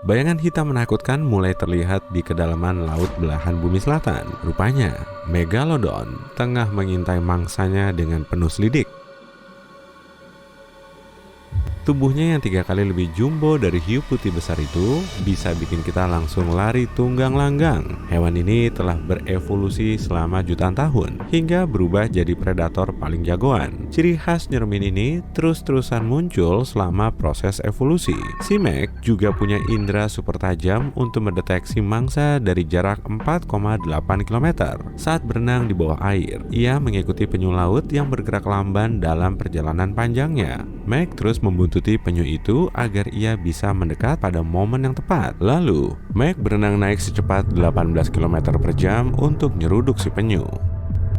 Bayangan hitam menakutkan mulai terlihat di kedalaman laut belahan bumi selatan. Rupanya, Megalodon tengah mengintai mangsanya dengan penuh selidik. Tubuhnya yang 3 kali lebih jumbo dari hiu putih besar itu bisa bikin kita langsung lari tunggang langgang. Hewan ini telah berevolusi selama jutaan tahun hingga berubah jadi predator paling jagoan. Ciri khas nyermin ini terus-terusan muncul selama proses evolusi. Si Meg juga punya indera super tajam untuk mendeteksi mangsa dari jarak 4,8 km. Saat berenang di bawah air, ia mengikuti penyu laut yang bergerak lamban dalam perjalanan panjangnya. Meg terus membuntuti penyu itu agar ia bisa mendekat pada momen yang tepat. Lalu, Meg berenang naik secepat 18 km per jam untuk nyeruduk si penyu.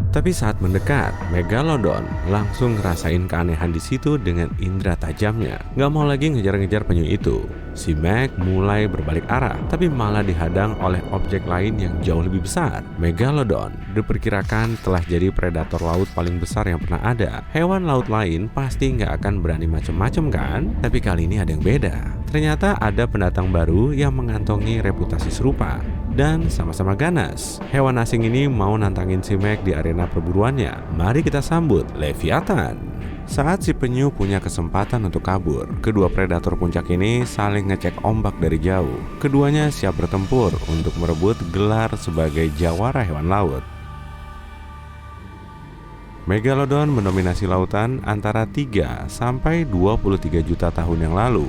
Tapi saat mendekat, Megalodon langsung ngerasain keanehan di situ dengan indera tajamnya. Gak mau lagi ngejar-ngejar penyu itu. Si Meg mulai berbalik arah, tapi malah dihadang oleh objek lain yang jauh lebih besar. Megalodon diperkirakan telah jadi predator laut paling besar yang pernah ada. Hewan laut lain pasti nggak akan berani macem-macem kan? Tapi kali ini ada yang beda. Ternyata ada pendatang baru yang mengantongi reputasi serupa dan sama-sama ganas. Hewan asing ini mau nantangin si Meg di arena perburuannya. Mari kita sambut Leviathan. Saat si penyu punya kesempatan untuk kabur, kedua predator puncak ini saling ngecek ombak dari jauh. Keduanya siap bertempur untuk merebut gelar sebagai jawara hewan laut. Megalodon mendominasi lautan antara 3 sampai 23 juta tahun yang lalu.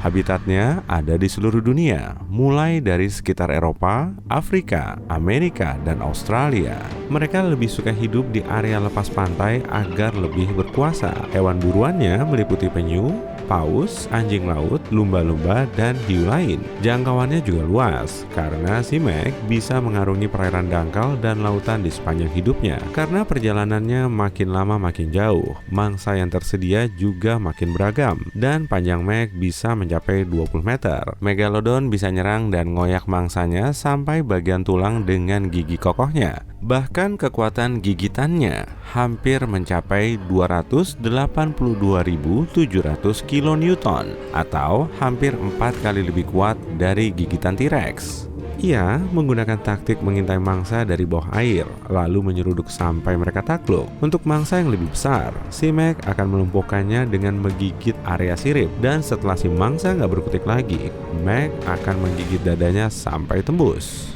Habitatnya ada di seluruh dunia, mulai dari sekitar Eropa, Afrika, Amerika, dan Australia. Mereka lebih suka hidup di area lepas pantai agar lebih berkuasa. Hewan buruannya meliputi penyu, paus, anjing laut, lumba-lumba, dan hiu lain. Jangkauannya juga luas, karena si Meg bisa mengarungi perairan dangkal dan lautan di sepanjang hidupnya. Karena perjalanannya makin lama makin jauh, mangsa yang tersedia juga makin beragam, dan panjang Meg bisa mencapai 20 meter. Megalodon bisa nyerang dan ngoyak mangsanya sampai bagian tulang dengan gigi kokohnya. Bahkan kekuatan gigitannya hampir mencapai 282.700 kilonewton atau hampir 4 kali lebih kuat dari gigitan T-Rex. Ia menggunakan taktik mengintai mangsa dari bawah air, lalu menyeruduk sampai mereka takluk. Untuk mangsa yang lebih besar, si Meg akan melumpuhkannya dengan menggigit area sirip. Dan setelah si mangsa nggak berkutik lagi, Meg akan menggigit dadanya sampai tembus.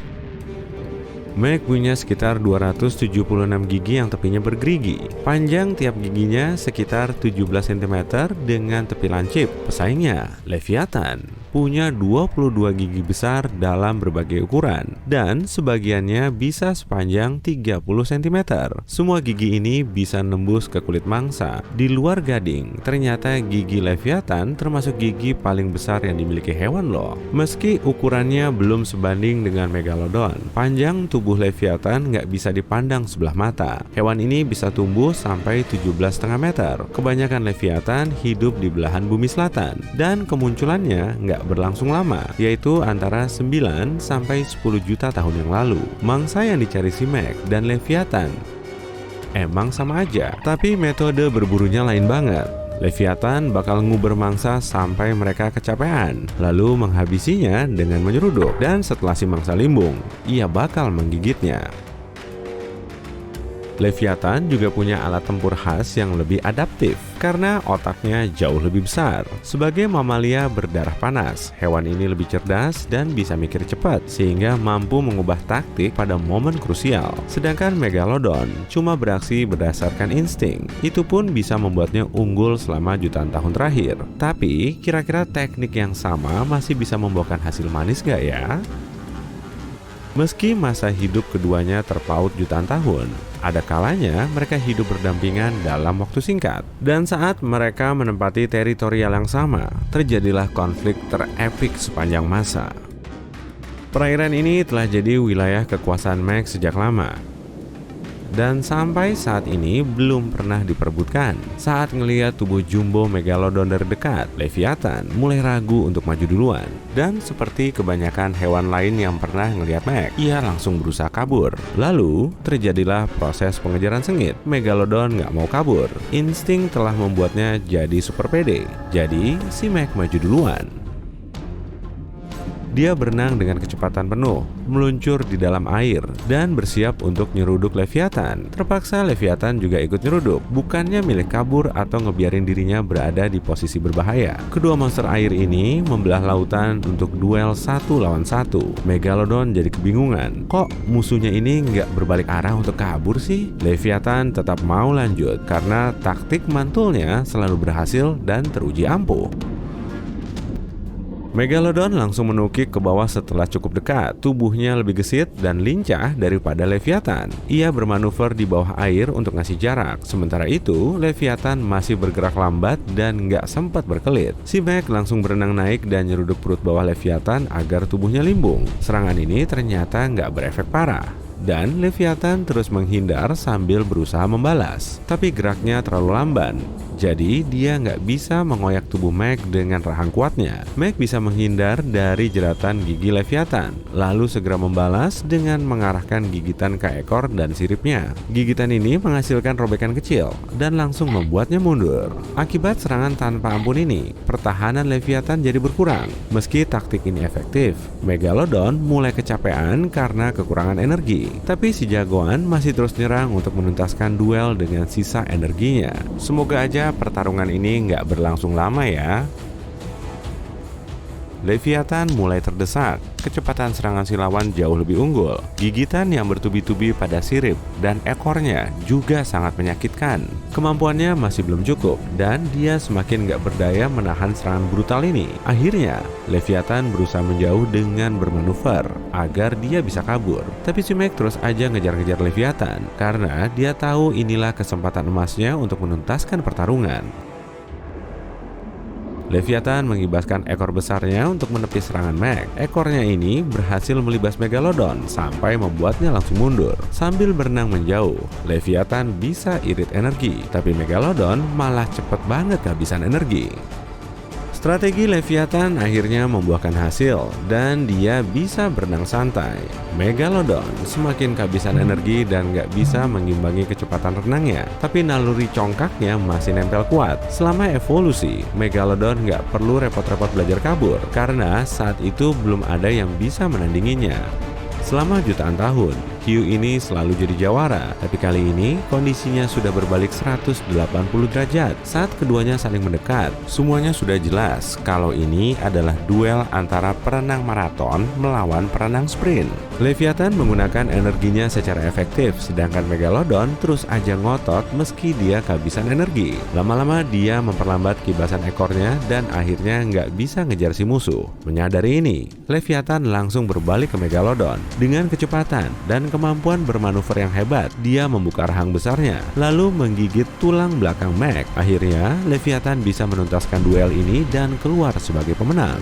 Meg punya sekitar 276 gigi yang tepinya bergerigi. Panjang tiap giginya sekitar 17 cm dengan tepi lancip. Pesaingnya, Leviathan, punya 22 gigi besar dalam berbagai ukuran dan sebagiannya bisa sepanjang 30 cm. Semua gigi ini bisa nembus ke kulit mangsa. Di luar gading, ternyata gigi Leviathan termasuk gigi paling besar yang dimiliki hewan loh. Meski ukurannya belum sebanding dengan Megalodon, panjang tubuh Leviathan nggak bisa dipandang sebelah mata. Hewan ini bisa tumbuh sampai 17,5 meter. Kebanyakan Leviathan hidup di belahan bumi selatan dan kemunculannya nggak berlangsung lama, yaitu antara 9 sampai 10 juta tahun yang lalu. Mangsa yang dicari si Meg dan Leviathan emang sama aja, tapi metode berburunya lain banget. Leviathan bakal nguber mangsa sampai mereka kecapean, lalu menghabisinya dengan menyeruduk. Dan setelah si mangsa limbung, ia bakal menggigitnya. Leviathan juga punya alat tempur khas yang lebih adaptif karena otaknya jauh lebih besar. Sebagai mamalia berdarah panas, hewan ini lebih cerdas dan bisa mikir cepat sehingga mampu mengubah taktik pada momen krusial. Sedangkan Megalodon cuma beraksi berdasarkan insting. Itu pun bisa membuatnya unggul selama jutaan tahun terakhir. Tapi kira-kira teknik yang sama masih bisa membuahkan hasil manis gak ya? Meski masa hidup keduanya terpaut jutaan tahun, ada kalanya mereka hidup berdampingan dalam waktu singkat. Dan saat mereka menempati teritorial yang sama, terjadilah konflik terepik sepanjang masa. Perairan ini telah jadi wilayah kekuasaan Meg sejak lama. Dan sampai saat ini belum pernah diperebutkan. Saat ngelihat tubuh jumbo Megalodon dari dekat, Leviathan mulai ragu untuk maju duluan. Dan seperti kebanyakan hewan lain yang pernah ngelihat Meg, ia langsung berusaha kabur. Lalu terjadilah proses pengejaran sengit. Megalodon nggak mau kabur. Insting telah membuatnya jadi super pede. Jadi si Meg maju duluan. Dia berenang dengan kecepatan penuh, meluncur di dalam air, dan bersiap untuk nyeruduk Leviathan. Terpaksa Leviathan juga ikut nyeruduk, bukannya milih kabur atau ngebiarin dirinya berada di posisi berbahaya. Kedua monster air ini membelah lautan untuk duel satu lawan satu. Megalodon jadi kebingungan, kok musuhnya ini nggak berbalik arah untuk kabur sih? Leviathan tetap mau lanjut karena taktik mantulnya selalu berhasil dan teruji ampuh. Megalodon langsung menukik ke bawah setelah cukup dekat. Tubuhnya lebih gesit dan lincah daripada Leviathan. Ia bermanuver di bawah air untuk ngasih jarak. Sementara itu, Leviathan masih bergerak lambat dan nggak sempat berkelit. Si Meg langsung berenang naik dan nyeruduk perut bawah Leviathan agar tubuhnya limbung. Serangan ini ternyata nggak berefek parah. Dan Leviathan terus menghindar sambil berusaha membalas. Tapi geraknya terlalu lamban. Jadi dia nggak bisa mengoyak tubuh Meg dengan rahang kuatnya. Meg bisa menghindar dari jeratan gigi Leviathan, lalu segera membalas dengan mengarahkan gigitan ke ekor dan siripnya. Gigitan ini menghasilkan robekan kecil dan langsung membuatnya mundur. Akibat serangan tanpa ampun ini, pertahanan Leviathan jadi berkurang. Meski taktik ini efektif, Megalodon mulai kecapean karena kekurangan energi. Tapi si jagoan masih terus nyerang untuk menuntaskan duel dengan sisa energinya. Semoga aja pertarungan ini nggak berlangsung lama ya. Leviathan mulai terdesak. Kecepatan serangan si lawan jauh lebih unggul. Gigitan yang bertubi-tubi pada sirip dan ekornya juga sangat menyakitkan. Kemampuannya masih belum cukup dan dia semakin nggak berdaya menahan serangan brutal ini. Akhirnya, Leviathan berusaha menjauh dengan bermanuver agar dia bisa kabur. Tapi si Meg terus aja ngejar-ngejar Leviathan karena dia tahu inilah kesempatan emasnya untuk menuntaskan pertarungan. Leviathan mengibaskan ekor besarnya untuk menepis serangan Meg. Ekornya ini berhasil melibas Megalodon sampai membuatnya langsung mundur. Sambil berenang menjauh, Leviathan bisa irit energi, tapi Megalodon malah cepet banget kehabisan energi. Strategi Leviathan akhirnya membuahkan hasil dan dia bisa berenang santai. Megalodon semakin kehabisan energi dan gak bisa mengimbangi kecepatan renangnya, tapi naluri congkaknya masih nempel kuat. Selama evolusi, Megalodon gak perlu repot-repot belajar kabur karena saat itu belum ada yang bisa menandinginya. Selama jutaan tahun, hiu ini selalu jadi jawara, tapi kali ini kondisinya sudah berbalik 180 derajat saat keduanya saling mendekat. Semuanya sudah jelas kalau ini adalah duel antara perenang maraton melawan perenang sprint. Leviathan menggunakan energinya secara efektif, sedangkan Megalodon terus aja ngotot meski dia kehabisan energi. Lama-lama dia memperlambat kibasan ekornya dan akhirnya nggak bisa ngejar si musuh. Menyadari ini, Leviathan langsung berbalik ke Megalodon. Dengan kecepatan dan kemampuan bermanuver yang hebat, dia membuka rahang besarnya, lalu menggigit tulang belakang Meg. Akhirnya, Leviathan bisa menuntaskan duel ini dan keluar sebagai pemenang.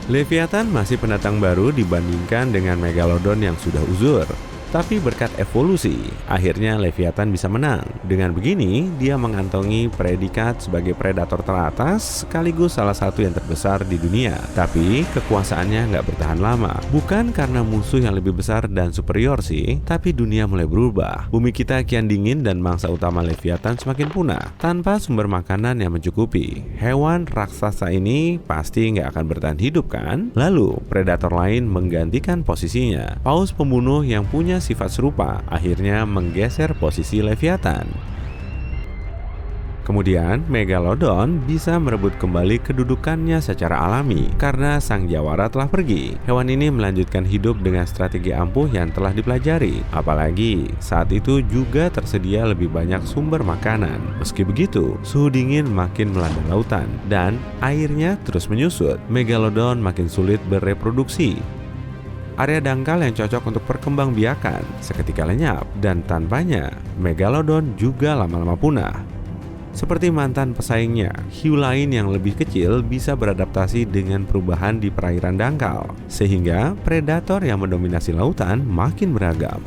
Leviathan masih pendatang baru dibandingkan dengan Megalodon yang sudah uzur. Tapi berkat evolusi, akhirnya Leviathan bisa menang. Dengan begini, dia mengantongi predikat sebagai predator teratas sekaligus salah satu yang terbesar di dunia. Tapi kekuasaannya nggak bertahan lama. Bukan karena musuh yang lebih besar dan superior sih, tapi dunia mulai berubah. Bumi kita kian dingin dan mangsa utama Leviathan semakin punah. Tanpa sumber makanan yang mencukupi, hewan raksasa ini pasti nggak akan bertahan hidup kan? Lalu, predator lain menggantikan posisinya. Paus pembunuh yang punya sifat serupa akhirnya menggeser posisi Leviathan. Kemudian Megalodon bisa merebut kembali kedudukannya secara alami karena sang jawara telah pergi. Hewan ini melanjutkan hidup dengan strategi ampuh yang telah dipelajari. Apalagi saat itu juga tersedia lebih banyak sumber makanan. Meski begitu, suhu dingin makin melanda lautan dan airnya terus menyusut. Megalodon makin sulit bereproduksi. Area dangkal yang cocok untuk perkembangbiakan seketika lenyap dan tanpanya Megalodon juga lama-lama punah. Seperti mantan pesaingnya, hiu lain yang lebih kecil bisa beradaptasi dengan perubahan di perairan dangkal, sehingga predator yang mendominasi lautan makin beragam.